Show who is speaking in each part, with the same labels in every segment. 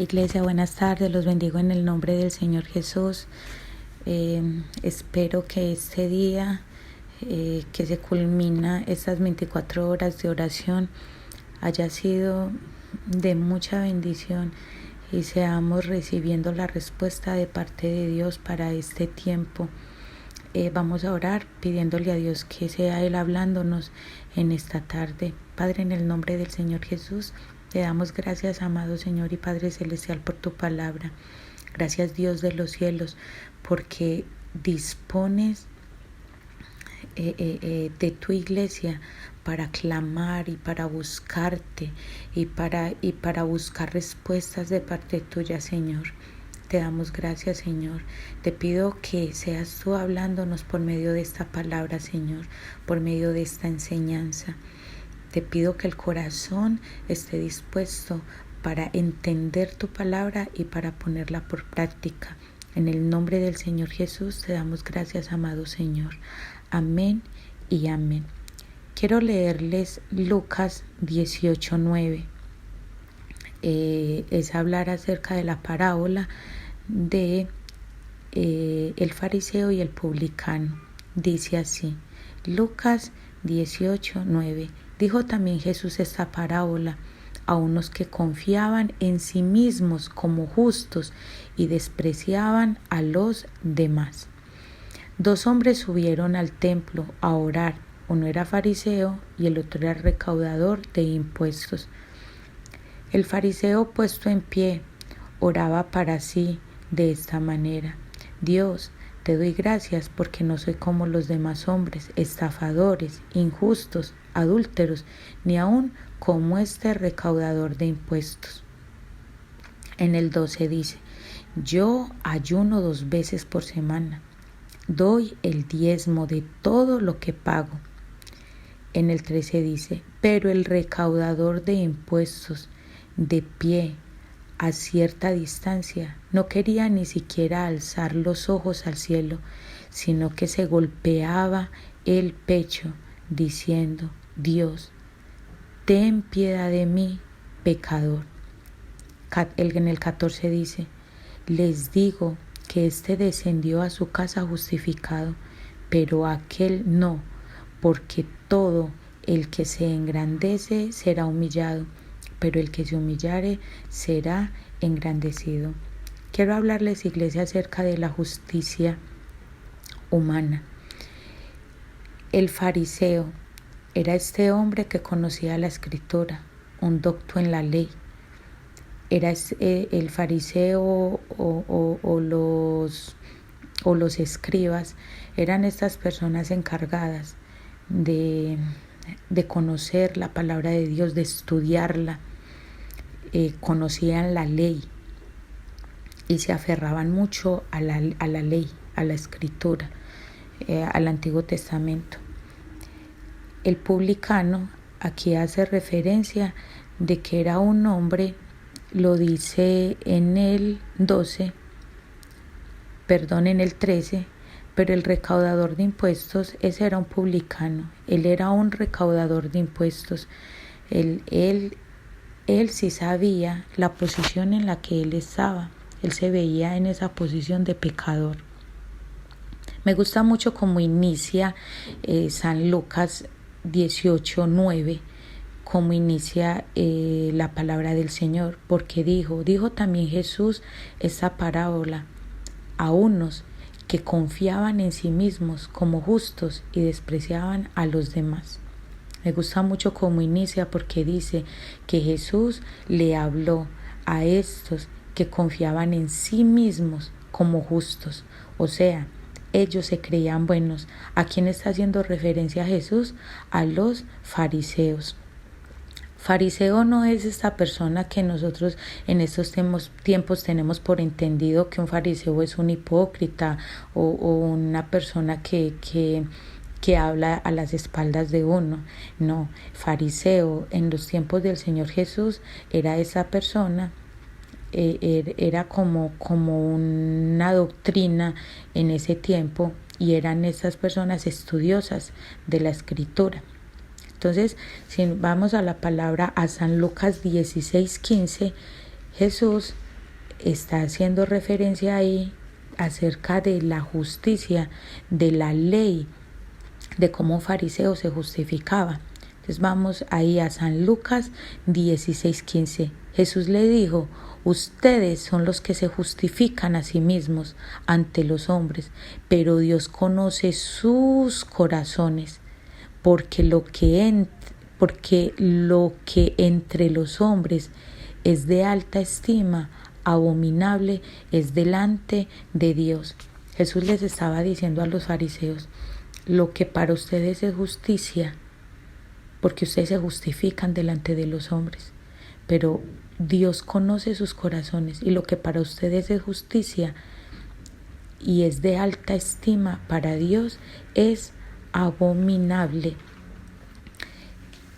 Speaker 1: Iglesia, buenas tardes, los bendigo en el nombre del Señor Jesús. Espero que este día que se culmina estas 24 horas de oración haya sido de mucha bendición y seamos recibiendo la respuesta de parte de Dios para este tiempo. Vamos a orar pidiéndole a Dios que sea Él hablándonos en esta tarde. Padre, en el nombre del Señor Jesús, te damos gracias, amado Señor y Padre Celestial, por tu palabra. Gracias, Dios de los cielos, porque dispones de tu iglesia para clamar y para buscarte y para buscar respuestas de parte tuya, Señor. Te damos gracias, Señor. Te pido que seas tú hablándonos por medio de esta palabra, Señor, por medio de esta enseñanza. Te pido que el corazón esté dispuesto para entender tu palabra y para ponerla por práctica. En el nombre del Señor Jesús te damos gracias, amado Señor. Amén y amén. Quiero leerles Lucas 18:9. Es hablar acerca de la parábola de el fariseo y el publicano. Dice así, Lucas 18:9. Dijo también Jesús esta parábola a unos que confiaban en sí mismos como justos y despreciaban a los demás. 2 hombres subieron al templo a orar. Uno era fariseo y el otro era recaudador de impuestos. El fariseo, puesto en pie, oraba para sí de esta manera: Dios, te doy gracias porque no soy como los demás hombres, estafadores, injustos, adúlteros, ni aun como este recaudador de impuestos. En el 12 dice, yo ayuno 2 veces por semana, doy el diezmo de todo lo que pago. En el 13 dice, pero el recaudador de impuestos, de pie, a cierta distancia, no quería ni siquiera alzar los ojos al cielo, sino que se golpeaba el pecho, diciendo, Dios, ten piedad de mí, pecador. En el 14 dice, les digo que éste descendió a su casa justificado, pero aquel no, porque todo el que se engrandece será humillado, pero el que se humillare será engrandecido. Quiero hablarles, iglesia, acerca de la justicia humana. El fariseo era este hombre que conocía la escritura, un docto en la ley. Era el fariseo o los escribas, eran estas personas encargadas de conocer la palabra de Dios, de estudiarla. Conocían la ley y se aferraban mucho a la ley, a la escritura, al Antiguo Testamento. El publicano aquí hace referencia de que era un hombre, lo dice en el 13, pero el recaudador de impuestos, ese era un publicano, él era un recaudador de impuestos. Él sí sabía la posición en la que él estaba, él se veía en esa posición de pecador. Me gusta mucho cómo inicia San Lucas 18:9, cómo inicia la palabra del Señor, porque dijo también Jesús esta parábola a unos que confiaban en sí mismos como justos y despreciaban a los demás. Me gusta mucho cómo inicia porque dice que Jesús le habló a estos que confiaban en sí mismos como justos, o sea, ellos se creían buenos. ¿A quién está haciendo referencia Jesús? A los fariseos. Fariseo no es esta persona que nosotros en estos tiempos tenemos por entendido que un fariseo es un hipócrita o una persona que habla a las espaldas de uno. No, fariseo en los tiempos del Señor Jesús era esa persona, era como una doctrina en ese tiempo, y eran esas personas estudiosas de la escritura. Entonces, si vamos a la palabra, a San Lucas 16:15, Jesús está haciendo referencia ahí acerca de la justicia, de la ley, de cómo un fariseo se justificaba. Entonces vamos ahí a San Lucas 16:15. Jesús le dijo: ustedes son los que se justifican a sí mismos ante los hombres, pero Dios conoce sus corazones, porque lo que entre los hombres es de alta estima, abominable es delante de Dios. Jesús les estaba diciendo a los fariseos: lo que para ustedes es justicia, porque ustedes se justifican delante de los hombres, pero Dios conoce sus corazones, y lo que para ustedes es justicia y es de alta estima, para Dios es abominable.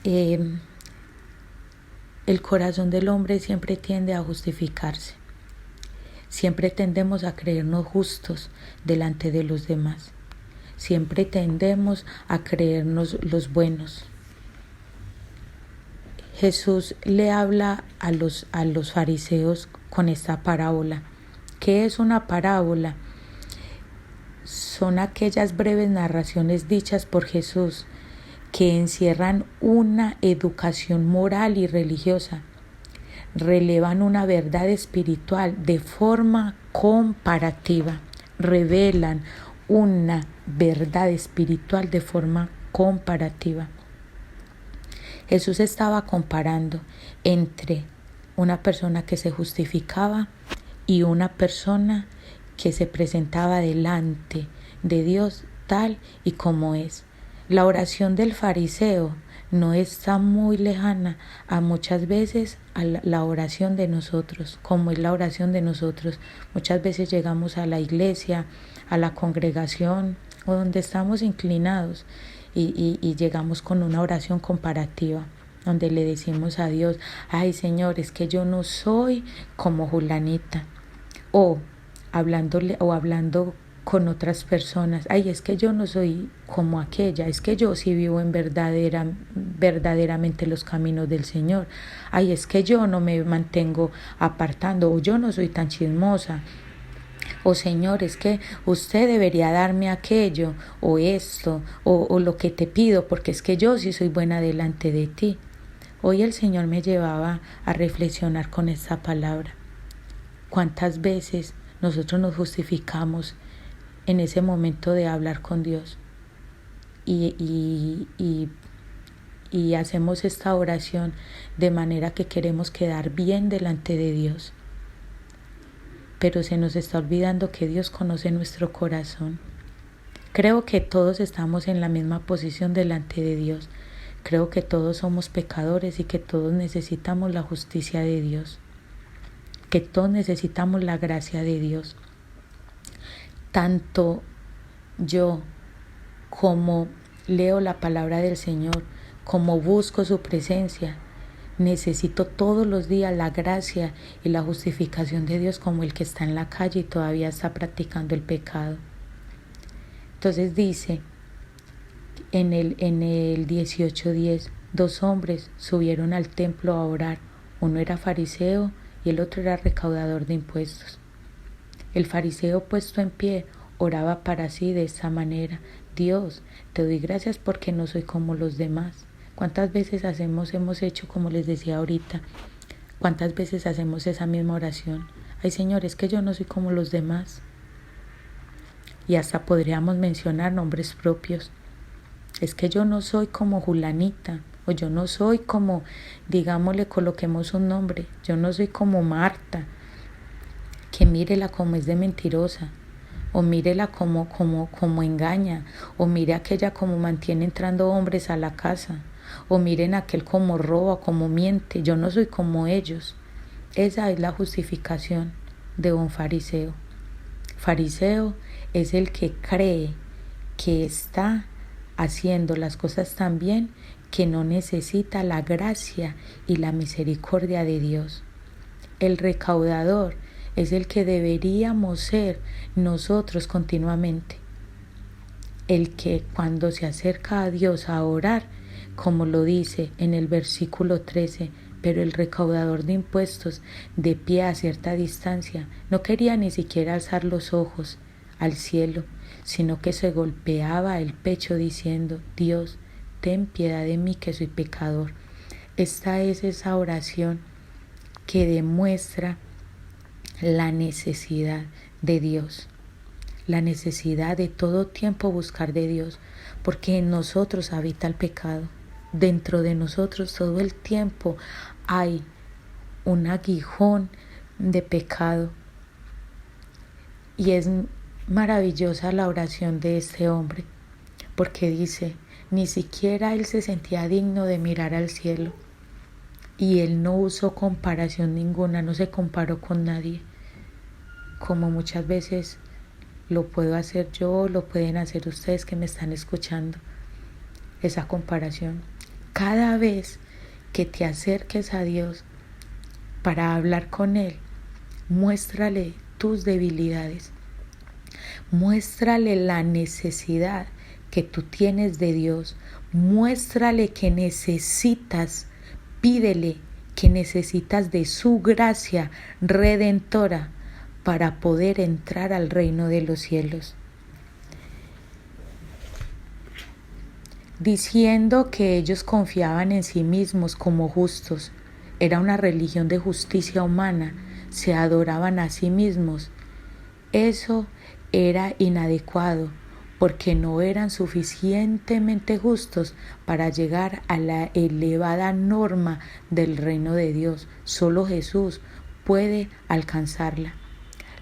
Speaker 1: El corazón del hombre siempre tiende a justificarse. Siempre tendemos a creernos justos delante de los demás. Siempre tendemos a creernos los buenos. Jesús le habla a los fariseos con esta parábola. ¿Qué es una parábola? Son aquellas breves narraciones dichas por Jesús que encierran una educación moral y religiosa. Relevan una verdad espiritual de forma comparativa. Revelan una verdad espiritual de forma comparativa. Jesús estaba comparando entre una persona que se justificaba y una persona que se presentaba delante de Dios tal y como es. La oración del fariseo no está muy lejana a muchas veces a la oración de nosotros, como es la oración de nosotros. Muchas veces llegamos a la iglesia, a la congregación o donde estamos inclinados y llegamos con una oración comparativa, donde le decimos a Dios: ay Señor, es que yo no soy como Julanita, o hablando con otras personas: ay, es que yo no soy como aquella, es que yo sí vivo en verdaderamente los caminos del Señor, ay, es que yo no me mantengo apartando, o yo no soy tan chismosa, o Señor, es que usted debería darme aquello, o esto, o lo que te pido, porque es que yo sí soy buena delante de ti. Hoy el Señor me llevaba a reflexionar con esta palabra. ¿Cuántas veces nosotros nos justificamos en ese momento de hablar con Dios y hacemos esta oración de manera que queremos quedar bien delante de Dios? Pero se nos está olvidando que Dios conoce nuestro corazón. Creo que todos estamos en la misma posición delante de Dios. Creo que todos somos pecadores y que todos necesitamos la justicia de Dios, que todos necesitamos la gracia de Dios. Tanto yo como leo la palabra del Señor, como busco su presencia, necesito todos los días la gracia y la justificación de Dios, como el que está en la calle y todavía está practicando el pecado. Entonces dice en el 18:10, 2 hombres subieron al templo a orar. Uno era fariseo y el otro era recaudador de impuestos. El fariseo, puesto en pie, oraba para sí de esta manera: Dios, te doy gracias porque no soy como los demás. ¿Cuántas veces hemos hecho como les decía ahorita? ¿Cuántas veces hacemos esa misma oración? Ay Señor, es que yo no soy como los demás. Y hasta podríamos mencionar nombres propios. Es que yo no soy como Julanita, o yo no soy como, digámosle, coloquemos un nombre, yo no soy como Marta, que mírela como es de mentirosa, o mírela como engaña, o mire aquella como mantiene entrando hombres a la casa, o miren aquel como roba, como miente. Yo no soy como ellos. Esa es la justificación de un fariseo. Fariseo es el que cree que está haciendo las cosas tan bien que no necesita la gracia y la misericordia de Dios. El recaudador es el que deberíamos ser nosotros continuamente. El que cuando se acerca a Dios a orar, como lo dice en el versículo 13, Pero el recaudador de impuestos, de pie a cierta distancia, no quería ni siquiera alzar los ojos al cielo, sino que se golpeaba el pecho diciendo: Dios, ten piedad de mí que soy pecador. Esta es esa oración que demuestra la necesidad de Dios, la necesidad de todo tiempo buscar de Dios, porque en nosotros habita el pecado. Dentro de nosotros todo el tiempo hay un aguijón de pecado. Y es maravillosa la oración de este hombre, porque dice: ni siquiera él se sentía digno de mirar al cielo. Y él no usó comparación ninguna, no se comparó con nadie, como muchas veces lo puedo hacer yo, lo pueden hacer ustedes que me están escuchando. Esa comparación. Cada vez que te acerques a Dios para hablar con Él, muéstrale tus debilidades, muéstrale la necesidad que tú tienes de Dios, muéstrale que necesitas, pídele que necesitas de su gracia redentora para poder entrar al reino de los cielos. Diciendo que ellos confiaban en sí mismos como justos. Era una religión de justicia humana, se adoraban a sí mismos. Eso era inadecuado, porque no eran suficientemente justos para llegar a la elevada norma del reino de Dios. Solo Jesús puede alcanzarla.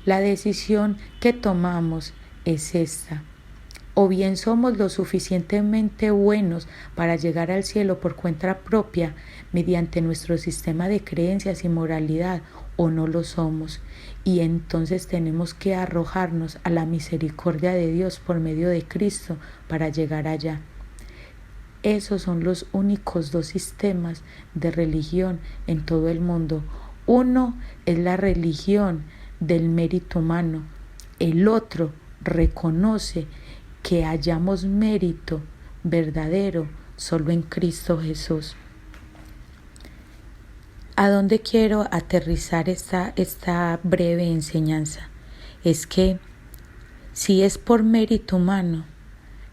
Speaker 1: La decisión que tomamos es esta: o bien somos lo suficientemente buenos para llegar al cielo por cuenta propia, mediante nuestro sistema de creencias y moralidad, o no lo somos, y entonces tenemos que arrojarnos a la misericordia de Dios por medio de Cristo para llegar allá. Esos son los únicos dos sistemas de religión en todo el mundo. Uno es la religión del mérito humano, el otro reconoce que hallamos mérito verdadero solo en Cristo Jesús. ¿A dónde quiero aterrizar esta breve enseñanza? Es que si es por mérito humano,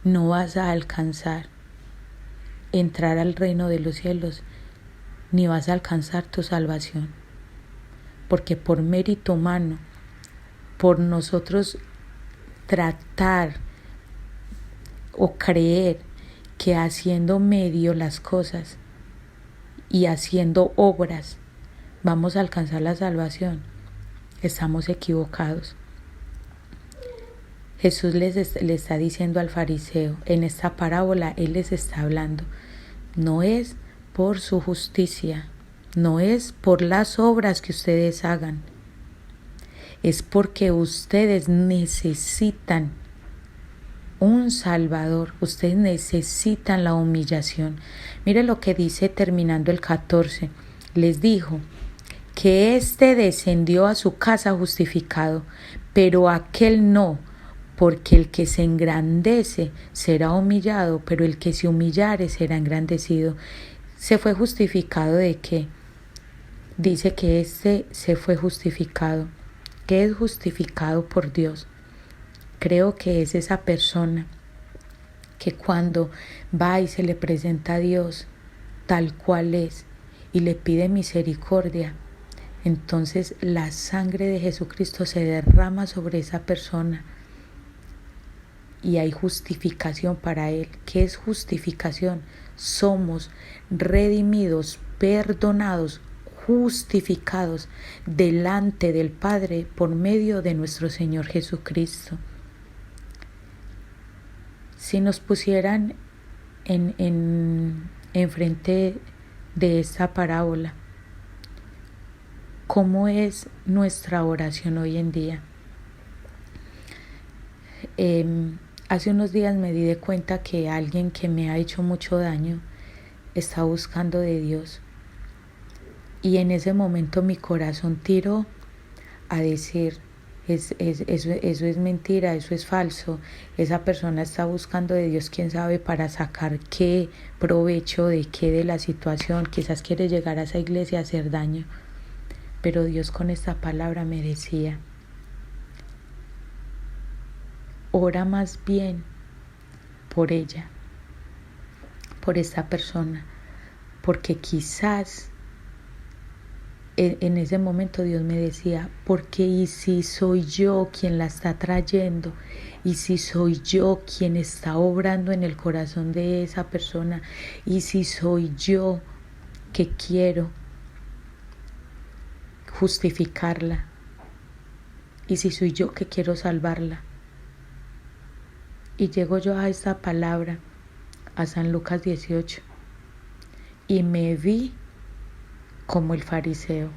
Speaker 1: no vas a alcanzar entrar al reino de los cielos, ni vas a alcanzar tu salvación. Porque por mérito humano, por nosotros tratar o creer que haciendo medio las cosas y haciendo obras vamos a alcanzar la salvación, estamos equivocados. Jesús le está diciendo al fariseo, en esta parábola Él les está hablando, no es por su justicia, no es por las obras que ustedes hagan, es porque ustedes necesitan un Salvador, ustedes necesitan la humillación. Mire lo que dice terminando el 14, les dijo que éste descendió a su casa justificado, pero aquel no, porque el que se engrandece será humillado, pero el que se humillare será engrandecido. ¿Se fue justificado de qué? Dice que éste se fue justificado. ¿Qué es justificado por Dios? Creo que es esa persona que cuando va y se le presenta a Dios tal cual es y le pide misericordia, entonces la sangre de Jesucristo se derrama sobre esa persona y hay justificación para él. ¿Qué es justificación? Somos redimidos, perdonados, justificados delante del Padre por medio de nuestro Señor Jesucristo. Si nos pusieran en frente de esta parábola, ¿cómo es nuestra oración hoy en día? Hace unos días me di de cuenta que alguien que me ha hecho mucho daño está buscando de Dios. Y en ese momento mi corazón tiró a decir, eso es mentira, eso es falso. Esa persona está buscando de Dios, quién sabe, para sacar qué provecho de qué de la situación. Quizás quiere llegar a esa iglesia a hacer daño. Pero Dios con esta palabra me decía, ora más bien por ella, por esta persona, porque quizás en ese momento Dios me decía, porque y si soy yo quien la está trayendo, y si soy yo quien está obrando en el corazón de esa persona, y si soy yo que quiero justificarla, y si soy yo que quiero salvarla. Y llego yo a esta palabra, a San Lucas 18, y me vi como el fariseo,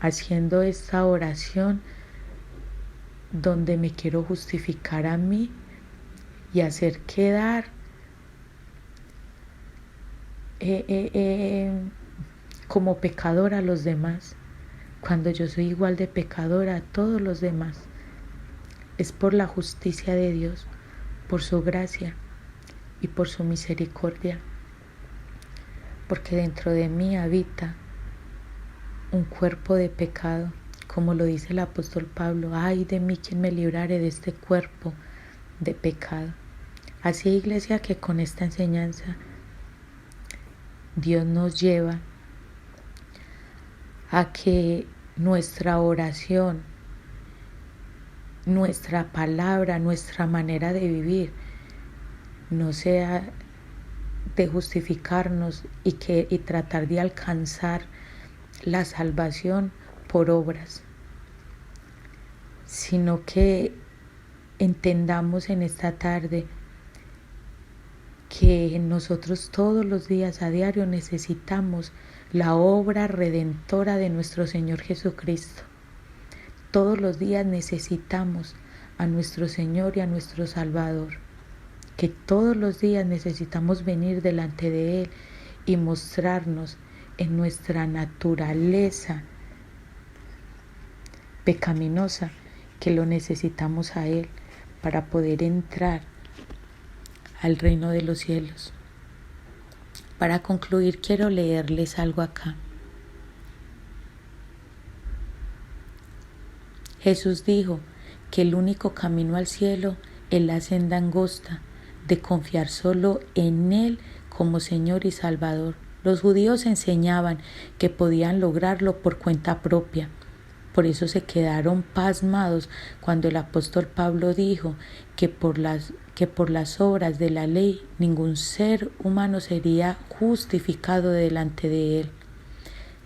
Speaker 1: haciendo esta oración donde me quiero justificar a mí y hacer quedar como pecadora a los demás, cuando yo soy igual de pecadora a todos los demás. Es por la justicia de Dios, por su gracia y por su misericordia, porque dentro de mí habita un cuerpo de pecado, como lo dice el apóstol Pablo, ay de mí quien me librare de este cuerpo de pecado. Así, iglesia, que con esta enseñanza Dios nos lleva a que nuestra oración, nuestra palabra, nuestra manera de vivir no sea de justificarnos y tratar de alcanzar la salvación por obras, sino que entendamos en esta tarde que nosotros todos los días a diario necesitamos la obra redentora de nuestro Señor Jesucristo. Todos los días necesitamos a nuestro Señor y a nuestro Salvador, que todos los días necesitamos venir delante de Él y mostrarnos en nuestra naturaleza pecaminosa, que lo necesitamos a Él para poder entrar al reino de los cielos. Para concluir, quiero leerles algo acá. Jesús dijo que el único camino al cielo es la senda angosta de confiar solo en Él como Señor y Salvador. Los judíos enseñaban que podían lograrlo por cuenta propia. Por eso se quedaron pasmados cuando el apóstol Pablo dijo que por las obras de la ley ningún ser humano sería justificado delante de Él.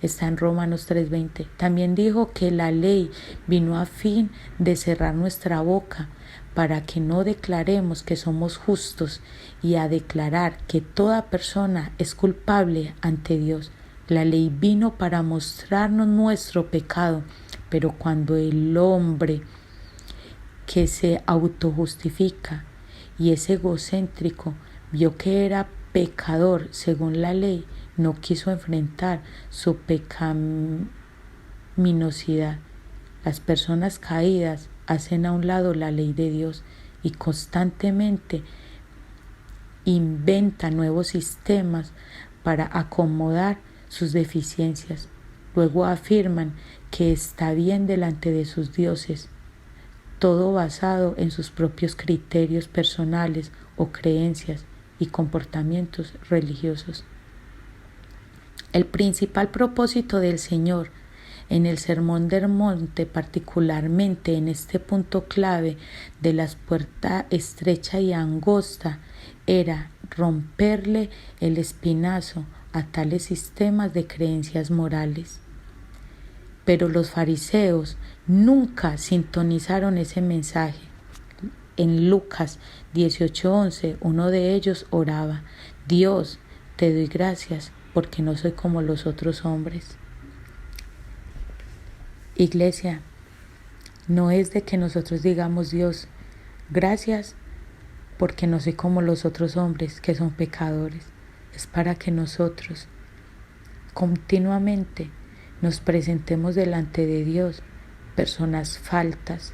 Speaker 1: Está en Romanos 3:20. También dijo que la ley vino a fin de cerrar nuestra boca para que no declaremos que somos justos y a declarar que toda persona es culpable ante Dios. La ley vino para mostrarnos nuestro pecado, pero cuando el hombre que se autojustifica y es egocéntrico vio que era pecador según la ley, no quiso enfrentar su pecaminosidad. Las personas caídas hacen a un lado la ley de Dios y constantemente inventan nuevos sistemas para acomodar sus deficiencias. Luego afirman que está bien delante de sus dioses, todo basado en sus propios criterios personales o creencias y comportamientos religiosos. El principal propósito del Señor en el Sermón del Monte, particularmente en este punto clave de la puerta estrecha y angosta, era romperle el espinazo a tales sistemas de creencias morales. Pero los fariseos nunca sintonizaron ese mensaje. En Lucas 18:11, uno de ellos oraba: Dios, te doy gracias porque no soy como los otros hombres. Iglesia, no es de que nosotros digamos: Dios, gracias porque no soy como los otros hombres que son pecadores. Es para que nosotros continuamente nos presentemos delante de Dios personas faltas,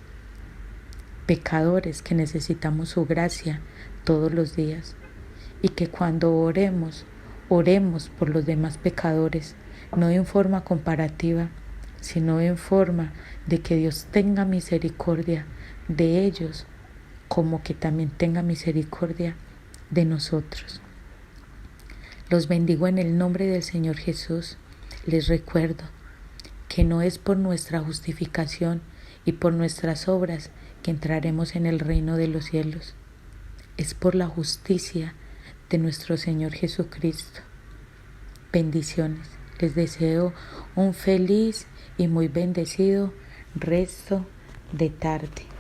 Speaker 1: pecadores que necesitamos su gracia todos los días, y que cuando oremos por los demás pecadores, no en forma comparativa, sino en forma de que Dios tenga misericordia de ellos, como que también tenga misericordia de nosotros. Los bendigo en el nombre del Señor Jesús. Les recuerdo que no es por nuestra justificación y por nuestras obras que entraremos en el reino de los cielos. Es por la justicia de nuestro Señor Jesucristo. Bendiciones. Les deseo un feliz y muy bendecido resto de tarde.